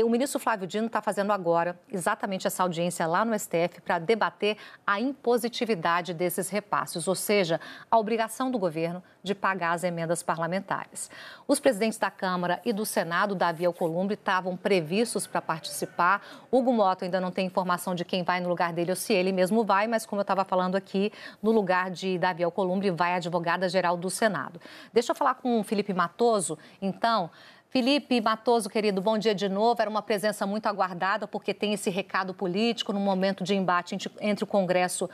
O ministro Flávio Dino está fazendo agora exatamente essa audiência lá no STF para debater a impositividade desses repasses, ou seja, a obrigação do governo de pagar as emendas parlamentares. Os presidentes da Câmara e do Senado, Davi Alcolumbre, estavam previstos para participar. Hugo Mota ainda não tem informação de quem vai no lugar dele ou se ele mesmo vai, mas como eu estava falando aqui, no lugar de Davi Alcolumbre vai a advogada-geral do Senado. Deixa eu falar com o Felipe Matoso, então. Felipe Matoso, querido, bom dia de novo. Era uma presença muito aguardada, porque tem esse recado político no momento de embate entre o Congresso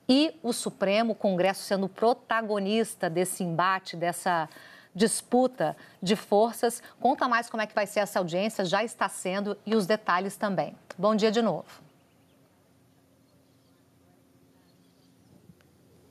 e o Supremo, o Congresso sendo protagonista desse embate, dessa disputa de forças. Conta mais como é que vai ser essa audiência, já está sendo, e os detalhes também. Bom dia de novo.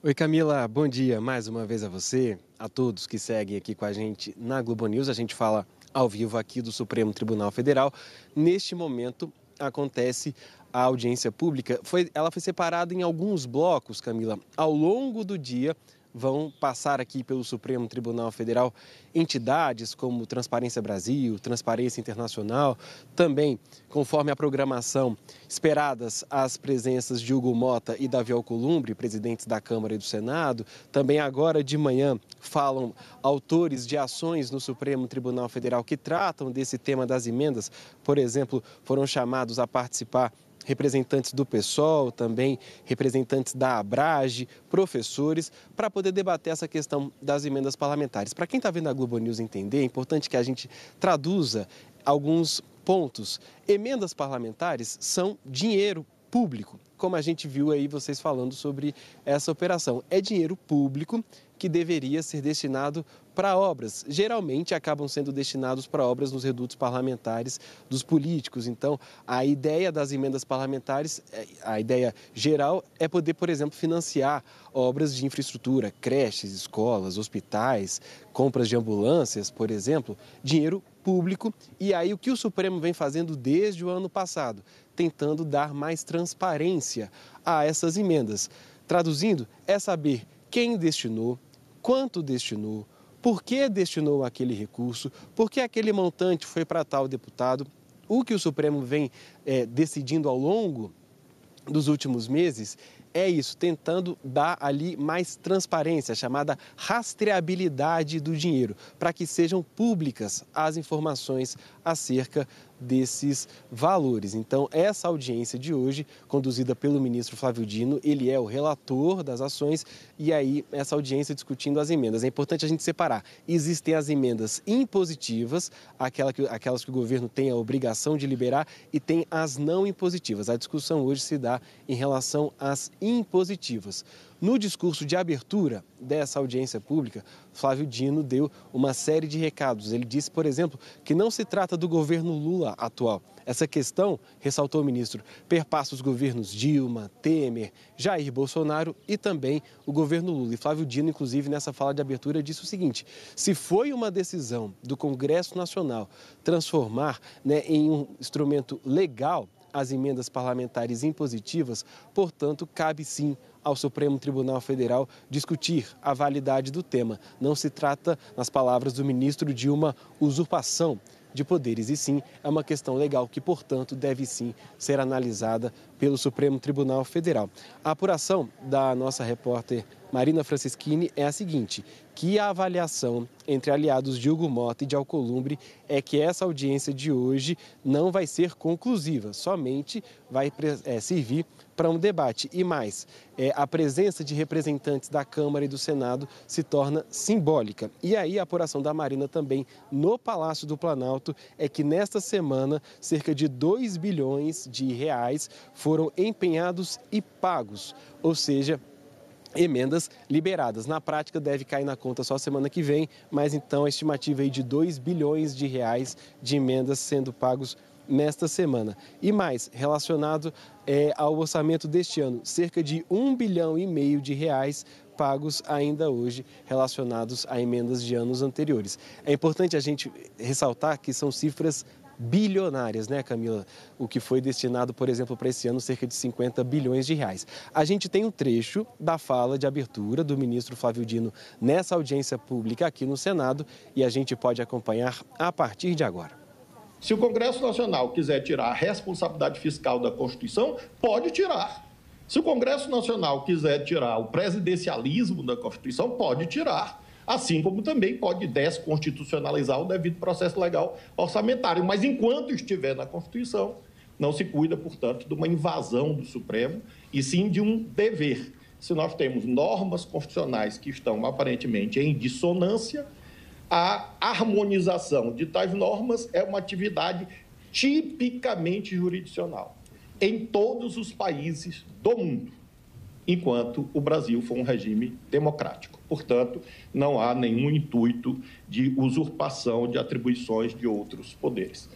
Oi, Camila, bom dia mais uma vez a você, a todos que seguem aqui com a gente na Globo News. A gente fala ao vivo aqui do Supremo Tribunal Federal. Neste momento acontece a audiência pública. Ela foi separada em alguns blocos, Camila. Ao longo do dia vão passar aqui pelo Supremo Tribunal Federal entidades como Transparência Brasil, Transparência Internacional, também, conforme a programação, esperadas as presenças de Hugo Mota e Davi Alcolumbre, presidentes da Câmara e do Senado. Também agora de manhã falam autores de ações no Supremo Tribunal Federal que tratam desse tema das emendas. Por exemplo, foram chamados a participar representantes do PSOL, também representantes da Abrage, professores, para poder debater essa questão das emendas parlamentares. Para quem está vendo a Globo News entender, é importante que a gente traduza alguns pontos. Emendas parlamentares são dinheiro público, como a gente viu aí vocês falando sobre essa operação. É dinheiro público que deveria ser destinado para obras. Geralmente acabam sendo destinados para obras nos redutos parlamentares dos políticos. Então, a ideia das emendas parlamentares, a ideia geral é poder, por exemplo, financiar obras de infraestrutura, creches, escolas, hospitais, compras de ambulâncias, por exemplo, dinheiro público. E aí o que o Supremo vem fazendo desde o ano passado? Tentando dar mais transparência a essas emendas. Traduzindo, é saber quem destinou, quanto destinou, por que destinou aquele recurso, por que aquele montante foi para tal deputado. O que o Supremo vem decidindo ao longo dos últimos meses é isso, tentando dar ali mais transparência, chamada rastreabilidade do dinheiro, para que sejam públicas as informações acerca desses valores. Então, essa audiência de hoje, conduzida pelo ministro Flávio Dino, ele é o relator das ações, e aí essa audiência discutindo as emendas. É importante a gente separar. Existem as emendas impositivas, aquelas que o governo tem a obrigação de liberar, e tem as não impositivas. A discussão hoje se dá em relação às impositivas. No discurso de abertura dessa audiência pública, Flávio Dino deu uma série de recados. Ele disse, por exemplo, que não se trata do governo Lula atual. Essa questão, ressaltou o ministro, perpassa os governos Dilma, Temer, Jair Bolsonaro e também o governo Lula. E Flávio Dino, inclusive, nessa fala de abertura, disse o seguinte: se foi uma decisão do Congresso Nacional transformar, em um instrumento legal as emendas parlamentares impositivas, portanto, cabe sim ao Supremo Tribunal Federal discutir a validade do tema. Não se trata, nas palavras do ministro, de uma usurpação de poderes, e sim é uma questão legal que, portanto, deve sim ser analisada pelo Supremo Tribunal Federal. A apuração da nossa repórter Marina Francischini é a seguinte: que a avaliação entre aliados de Hugo Mota e de Alcolumbre é que essa audiência de hoje não vai ser conclusiva, somente vai servir para um debate. E mais, a presença de representantes da Câmara e do Senado se torna simbólica. E aí a apuração da Marina também no Palácio do Planalto é que nesta semana cerca de 2 bilhões de reais foram empenhados e pagos, ou seja, emendas liberadas. Na prática, deve cair na conta só semana que vem, mas então a estimativa aí de 2 bilhões de reais de emendas sendo pagos nesta semana. E mais, relacionado ao orçamento deste ano, cerca de 1,5 bilhão de reais pagos ainda hoje relacionados a emendas de anos anteriores. É importante a gente ressaltar que são cifras bilionárias, né, Camila? O que foi destinado, por exemplo, para esse ano, cerca de 50 bilhões de reais. A gente tem um trecho da fala de abertura do ministro Flávio Dino nessa audiência pública aqui no Senado e a gente pode acompanhar a partir de agora. Se o Congresso Nacional quiser tirar a responsabilidade fiscal da Constituição, pode tirar. Se o Congresso Nacional quiser tirar o presidencialismo da Constituição, pode tirar. Assim como também pode desconstitucionalizar o devido processo legal orçamentário. Mas enquanto estiver na Constituição, não se cuida, portanto, de uma invasão do Supremo, e sim de um dever. Se nós temos normas constitucionais que estão aparentemente em dissonância, a harmonização de tais normas é uma atividade tipicamente jurisdicional em todos os países do mundo, enquanto o Brasil for um regime democrático. Portanto, não há nenhum intuito de usurpação de atribuições de outros poderes.